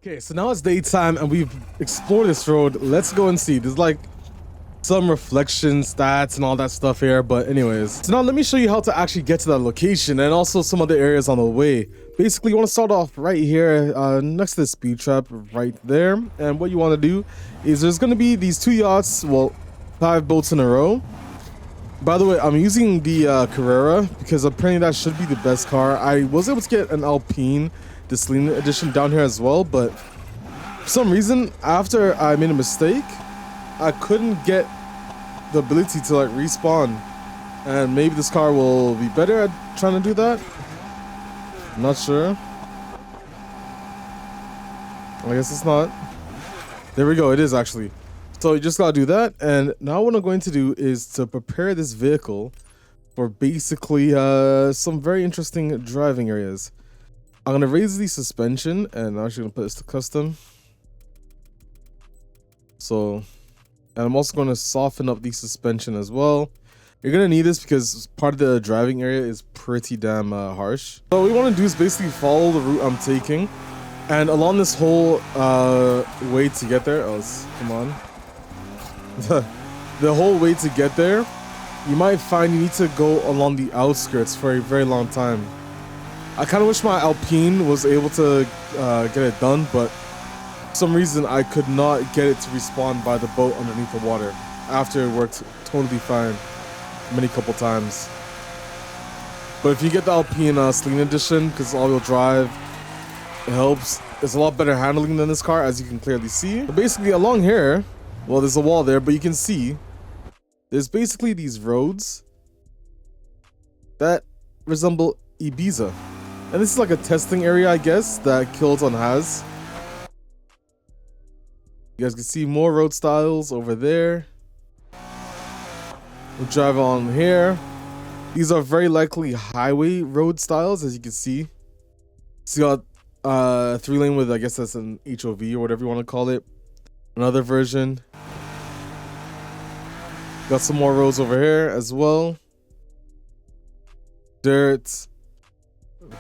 Okay, so now it's daytime and we've explored this road. Let's go and see. There's like some reflection stats and all that stuff here, but anyways. So now let me show you how to actually get to that location and also some other areas on the way. Basically, you want to start off right here next to the speed trap right there. And what you want to do is there's going to be these two yachts, well, 5 boats in a row. By the way, I'm using the Carrera because apparently that should be the best car. I was able to get an Alpine, the Slim edition, down here as well, but for some reason, after I made a mistake, I couldn't get the ability to like respawn. And maybe this car will be better at trying to do that. I'm not sure. I guess it's not. There we go, it is actually. So you just gotta do that, and now what I'm going to do is to prepare this vehicle for basically some very interesting driving areas. I'm gonna raise the suspension, and I'm actually gonna put this to custom. So, and I'm also gonna soften up the suspension as well. You're gonna need this because part of the driving area is pretty damn harsh. So what we want to do is basically follow the route I'm taking, and along this whole way to get there. Oh, come on. The whole way to get there, you might find you need to go along the outskirts for a very long time. I kind of wish my Alpine was able to get it done, but for some reason I could not get it to respawn by the boat underneath the water after it worked totally fine many couple times. But if you get the Alpine Slim edition, because it's all-wheel drive, it helps. It's a lot better handling than this car, as you can clearly see. But basically along here, well, there's a wall there, but you can see there's basically these roads that resemble Ibiza. And this is like a testing area, I guess, that Kilton has. You guys can see more road styles over there. We'll drive on here. These are very likely highway road styles, as you can see. So you got 3-lane with, I guess that's an HOV or whatever you want to call it. Another version. Got some more roads over here as well. Dirt.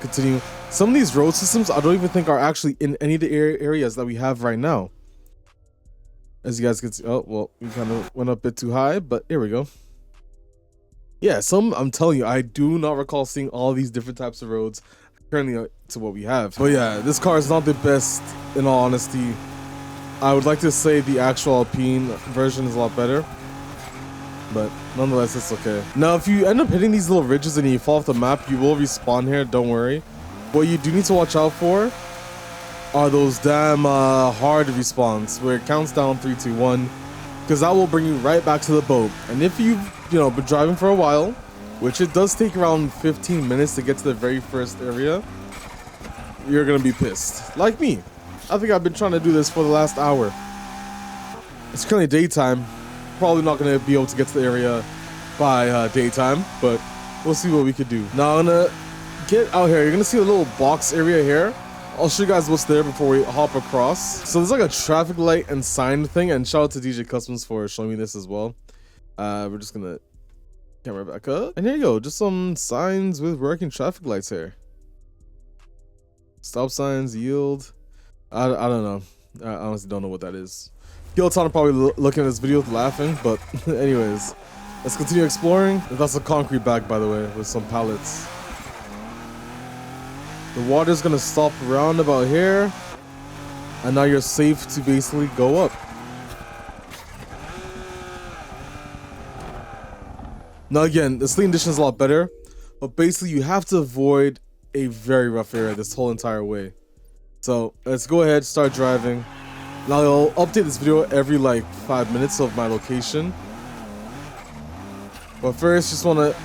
Continue. Some of these road systems I don't even think are actually in any of the areas that we have right now. As you guys can see. Oh, well, we kind of went up a bit too high, but here we go. Yeah, I'm telling you, I do not recall seeing all these different types of roads currently to what we have. But yeah, this car is not the best, in all honesty. I would like to say the actual Alpine version is a lot better, but nonetheless, it's okay. Now, if you end up hitting these little ridges and you fall off the map, you will respawn here, don't worry. What you do need to watch out for are those damn hard respawns, where it counts down 3, 2, 1, because that will bring you right back to the boat. And if you've been driving for a while, which it does take around 15 minutes to get to the very first area, you're gonna be pissed. Like me. I think I've been trying to do this for the last hour. It's currently daytime. Probably not going to be able to get to the area by daytime, but we'll see what we could do. Now I'm going to get out here. You're going to see a little box area here. I'll show you guys what's there before we hop across. So there's like a traffic light and sign thing, and shout out to DJ Customs for showing me this as well. We're just going to camera back up. And here you go. Just some signs with working traffic lights here. Stop signs, yield. I don't know. I honestly don't know what that is. Kilton probably looking at this video laughing, but anyways, let's continue exploring. That's a concrete bag, by the way, with some pallets. The water's gonna stop around about here, and now you're safe to basically go up. Now again, the Slim edition is a lot better, but basically you have to avoid a very rough area this whole entire way. So let's go ahead, start driving. Now I'll update this video every like 5 minutes of my location. But first, just want to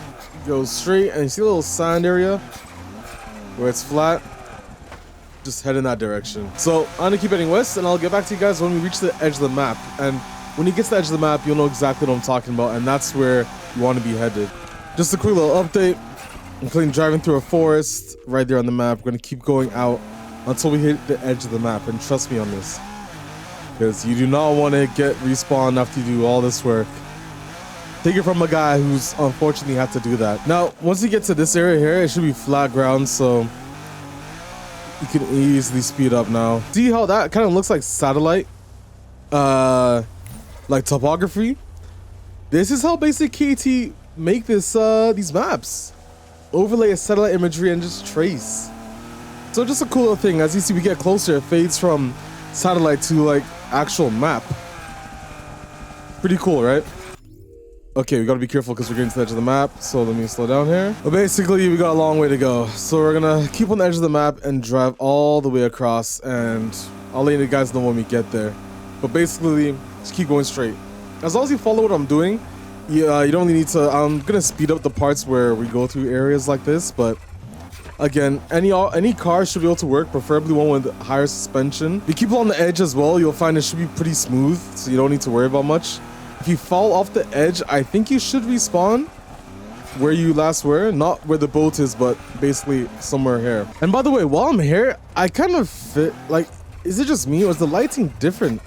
go straight, and you see a little sand area where it's flat. Just head in that direction. So I'm gonna keep heading west, and I'll get back to you guys when we reach the edge of the map. And when you get to the edge of the map, you'll know exactly what I'm talking about, and that's where you want to be headed. Just a quick little update. I'm currently driving through a forest right there on the map. We're gonna keep going out until we hit the edge of the map, and trust me on this, because you do not want to get respawned after you do all this work. Take it from a guy who's unfortunately had to do that. Now, once you get to this area here, it should be flat ground, so You can easily speed up now. See how that kind of looks like satellite, like topography? This is how basic KT make this these maps. Overlay a satellite imagery and just trace. So just a cool little thing. As you see, we get closer. It fades from satellite to like actual map. Pretty cool, right? Okay, we gotta be careful because we're getting to the edge of the map. So let me slow down here. But basically, we got a long way to go. So we're gonna keep on the edge of the map and drive all the way across. And I'll let you guys know when we get there. But basically, just keep going straight. As long as you follow what I'm doing, you don't really need to. I'm gonna speed up the parts where we go through areas like this. But again, any car should be able to work, preferably one with higher suspension. If you keep it on the edge as well, you'll find it should be pretty smooth. So you don't need to worry about much. If you fall off the edge, I think you should respawn where you last were. Not where the boat is, but basically somewhere here. And by the way, while I'm here, I kind of fit, like, is it just me or is the lighting different?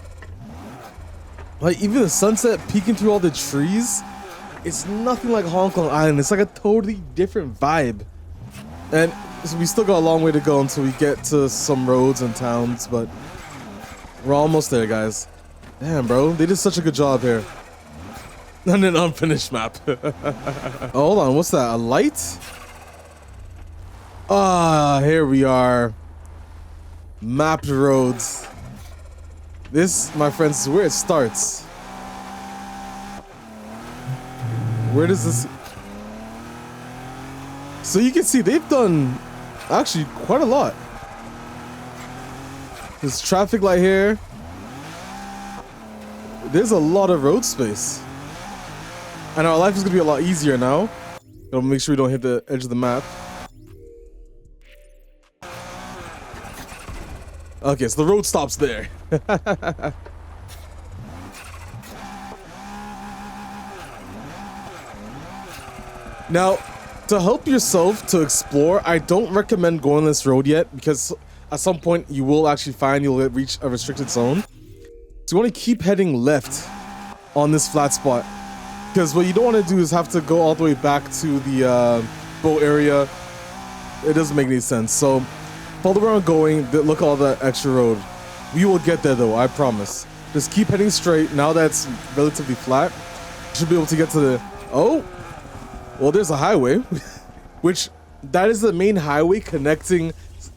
Like, even the sunset peeking through all the trees, it's nothing like Hong Kong Island. It's like a totally different vibe. And so we still got a long way to go until we get to some roads and towns, but we're almost there, guys. Damn, bro, they did such a good job here. And an unfinished map. Oh, hold on, what's that? A light? Ah, here we are. Mapped roads. This, my friends, is where it starts. Where does this... So you can see they've done actually quite a lot. There's traffic light here. There's a lot of road space. And our life is gonna be a lot easier now. Gotta make sure we don't hit the edge of the map. Okay, so the road stops there. Now, to help yourself to explore, I don't recommend going this road yet because at some point you will actually find you'll reach a restricted zone. So you want to keep heading left on this flat spot. Because what you don't want to do is have to go all the way back to the boat area. It doesn't make any sense. So follow where I'm going. Look at all that extra road. We will get there though, I promise. Just keep heading straight. Now that's relatively flat, you should be able to get to the... Oh! Well, there's a highway. Which, that is the main highway connecting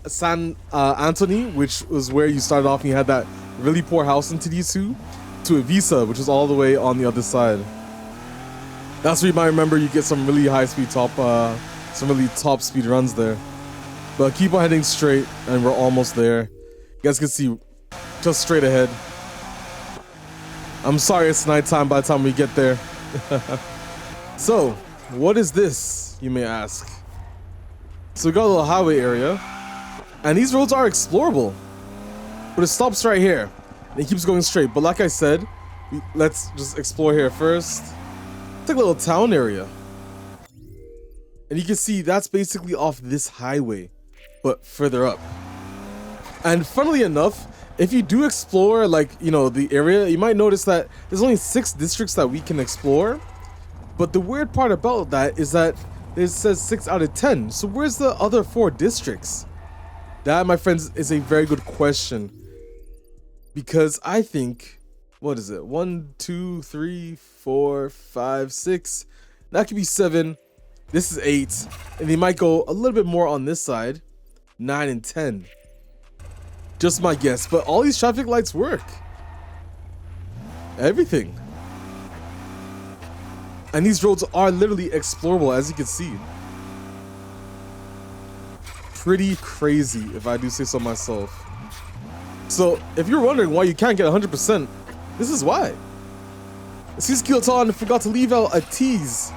San Antonio, which was where you started off and you had that really poor house in TD2, to Ibiza, which is all the way on the other side. That's where you might remember you get some really high speed top speed runs there. But keep on heading straight and we're almost there. You guys can see just straight ahead. I'm sorry it's nighttime by the time we get there. So, what is this, you may ask? So we got a little highway area. And these roads are explorable. But it stops right here. And it keeps going straight. But like I said, let's just explore here first. It's like a little town area. And you can see that's basically off this highway, but further up. And funnily enough, if you do explore, like, you know, the area, you might notice that there's only 6 districts that we can explore. But the weird part about that is that it says 6 out of 10. So where's the other 4 districts? That, my friends, is a very good question. Because I think, what is it? 1, 2, 3, 4, 5, 6. That could be 7. This is 8. And they might go a little bit more on this side. 9 and 10. Just my guess. But all these traffic lights work. Everything. And these roads are literally explorable, as you can see. Pretty crazy, if I do say so myself. So, if you're wondering why you can't get 100%, this is why. Skeleton forgot to leave out a tease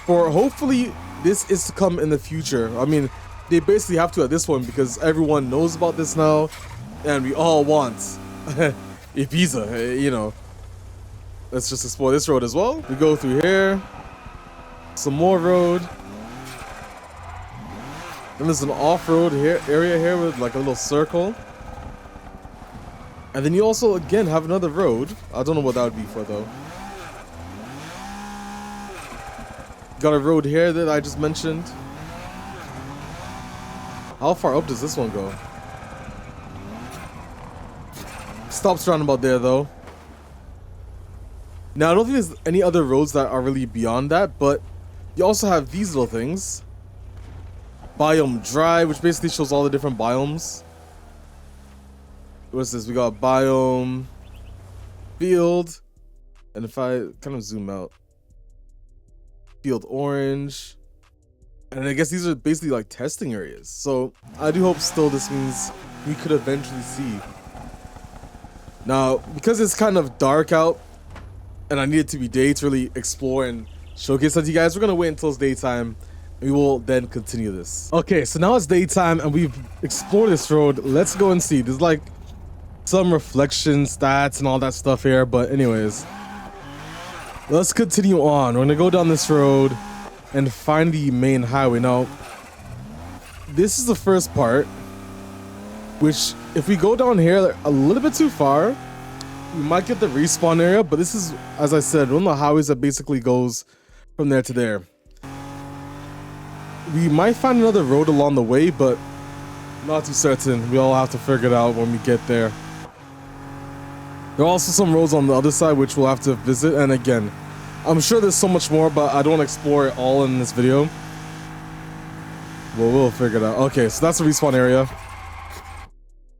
for hopefully this is to come in the future. I mean, they basically have to at this point because everyone knows about this now, and we all want Ibiza, you know. Let's just explore this road as well. We go through here, some more road. Then there's an off-road area here with like a little circle. And then you also, again, have another road. I don't know what that would be for, though. Got a road here that I just mentioned. How far up does this one go? Stops roundabout there though. Now I don't think there's any other roads that are really beyond that, but you also have these little things. Biome Drive, which basically shows all the different biomes. What's this? We got biome, field, and if I kind of zoom out, field orange, and I guess these are basically like testing areas. So I do hope still this means we could eventually see. Now, because it's kind of dark out, and I need it to be day to really explore and showcase that to you guys, we're gonna wait until it's daytime. We will then continue this. Okay, so now it's daytime and we've explored this road. Let's go and see. There's like some reflection stats and all that stuff here, but anyways, let's continue on. We're gonna go down this road and find the main highway. Now, this is the first part, which if we go down here a little bit too far, we might get the respawn area, but this is, as I said, one of the highways that basically goes from there to there. We might find another road along the way, but not too certain. We all have to figure it out when we get there. There are also some roads on the other side which we'll have to visit, and again, I'm sure there's so much more, but I don't want to explore it all in this video. Well, we'll figure it out. Okay, so that's the respawn area.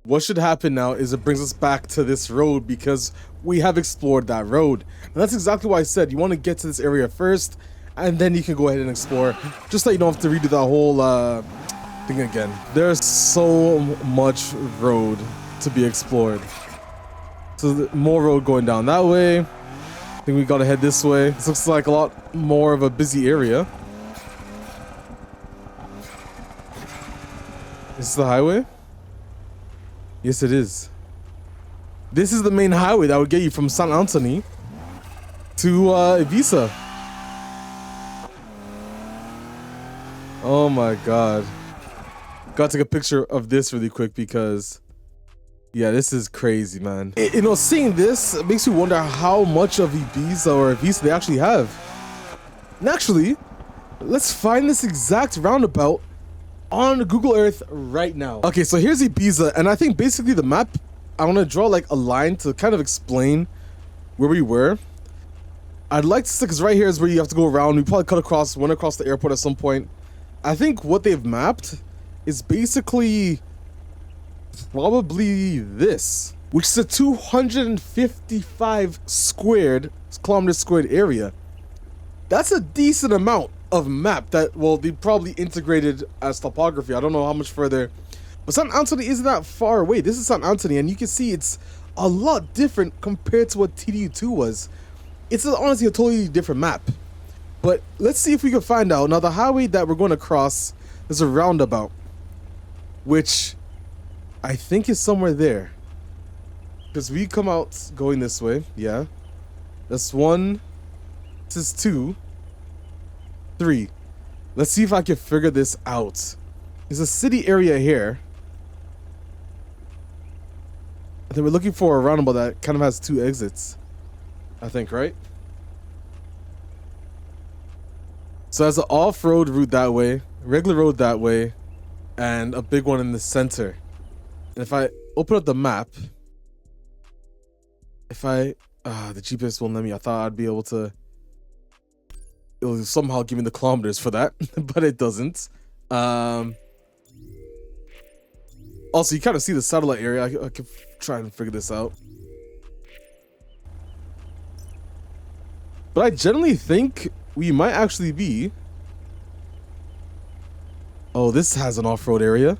What should happen now is it brings us back to this road because we have explored that road. And that's exactly why I said you want to get to this area first, and then you can go ahead and explore, just so you don't have to redo that whole thing again. There's so much road to be explored. So more road going down that way. I think we gotta head this way. This looks like a lot more of a busy area. Is this the highway? Yes, it is. This is the main highway that would get you from San Antonio to Ibiza. Oh my god. Gotta take a picture of this really quick because, yeah, this is crazy, man. You know, seeing this makes you wonder how much of Ibiza or Ibiza they actually have. And actually, let's find this exact roundabout on Google Earth right now. Okay, so here's Ibiza, and I think basically the map, I want to draw like a line to kind of explain where we were. I'd like to say, because right here is where you have to go around. We probably went across the airport at some point. I think what they've mapped is basically probably this, which is a 255 kilometer squared area. That's a decent amount of map that, well, they probably integrated as topography. I don't know how much further, but San Antonio isn't that far away. This is San Antonio, and you can see it's a lot different compared to what TDU2 was. It's honestly a totally different map. But let's see if we can find out. Now, the highway that we're going to cross is a roundabout, which I think is somewhere there. Because we come out going this way, yeah. That's 1, this is 2, 3. Let's see if I can figure this out. There's a city area here. I think we're looking for a roundabout that kind of has 2 exits. I think, right? So there's an off-road route that way, regular road that way, and a big one in the center. And if I open up the map, the GPS won't let me. I thought I'd be able to, it'll somehow give me the kilometers for that, but it doesn't. Also, you kind of see the satellite area. I can try and figure this out. But I generally think we might actually be... Oh, this has an off-road area.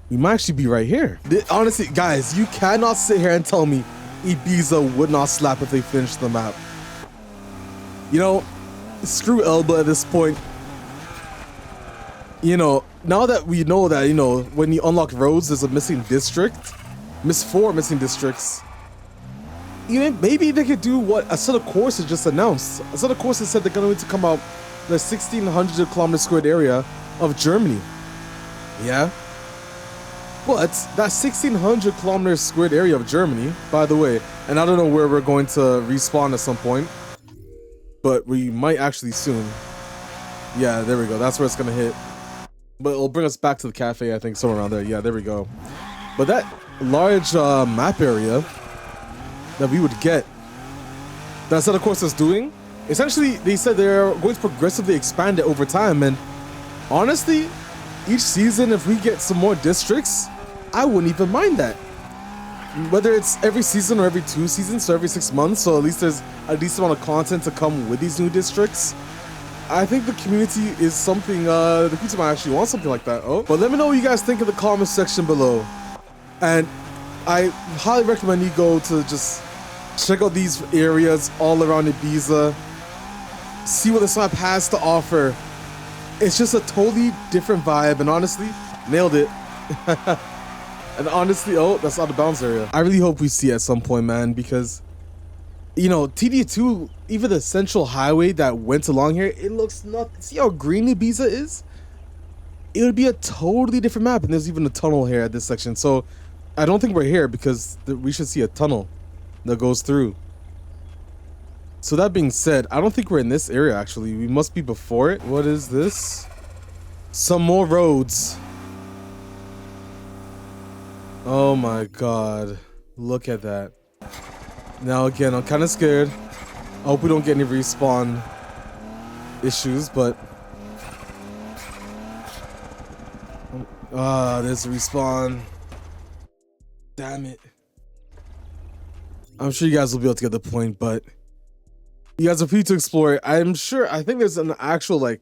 We might actually be right here. Honestly, guys, you cannot sit here and tell me Ibiza would not slap if they finished the map. You know, screw Elba at this point. You know, now that we know that, you know, when you unlock roads, there's a missing district. 4 missing districts. You know, maybe they could do what a set of courses just announced. A set of courses said they're going to come out the 1,600 kilometer squared area of Germany. Yeah. But that 1,600 kilometer squared area of Germany, by the way, and I don't know where we're going to respawn at some point, but we might actually soon. Yeah, there we go. That's where it's going to hit. But it'll bring us back to the cafe, I think, somewhere around there. Yeah, there we go. But that large map area that we would get. That Center Course is doing. Essentially, they said they're going to progressively expand it over time, and honestly, each season, if we get some more districts, I wouldn't even mind that. Whether it's every season or every 2 seasons, so every 6 months, so at least there's a decent amount of content to come with these new districts. I think the community is something, the community might actually want something like that. Oh, but let me know what you guys think in the comment section below. And I highly recommend you go to just check out these areas all around Ibiza. See what this map has to offer. It's just a totally different vibe, and honestly, nailed it. And honestly, oh, that's out of bounds area. I really hope we see it at some point, man, because, you know, TD2, even the central highway that went along here, it looks nothing. See how green Ibiza is? It would be a totally different map, and there's even a tunnel here at this section. So I don't think we're here because we should see a tunnel that goes through. So that being said, I don't think we're in this area, actually. We must be before it. What is this? Some more roads. Oh my god. Look at that. Now again, I'm kind of scared. I hope we don't get any respawn issues, but... there's a respawn. Damn it. I'm sure you guys will be able to get the point, but... you guys are free to explore it. I think there's an actual, like,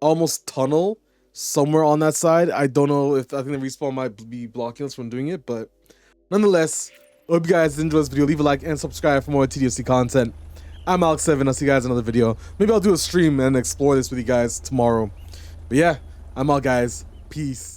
almost tunnel somewhere on that side. I don't know if, I think the respawn might be blocking us from doing it, but nonetheless, I hope you guys enjoyed this video. Leave a like and subscribe for more TDOC content. I'm Alex7. I'll see you guys in another video. Maybe I'll do a stream and explore this with you guys tomorrow. But yeah, I'm out, guys. Peace.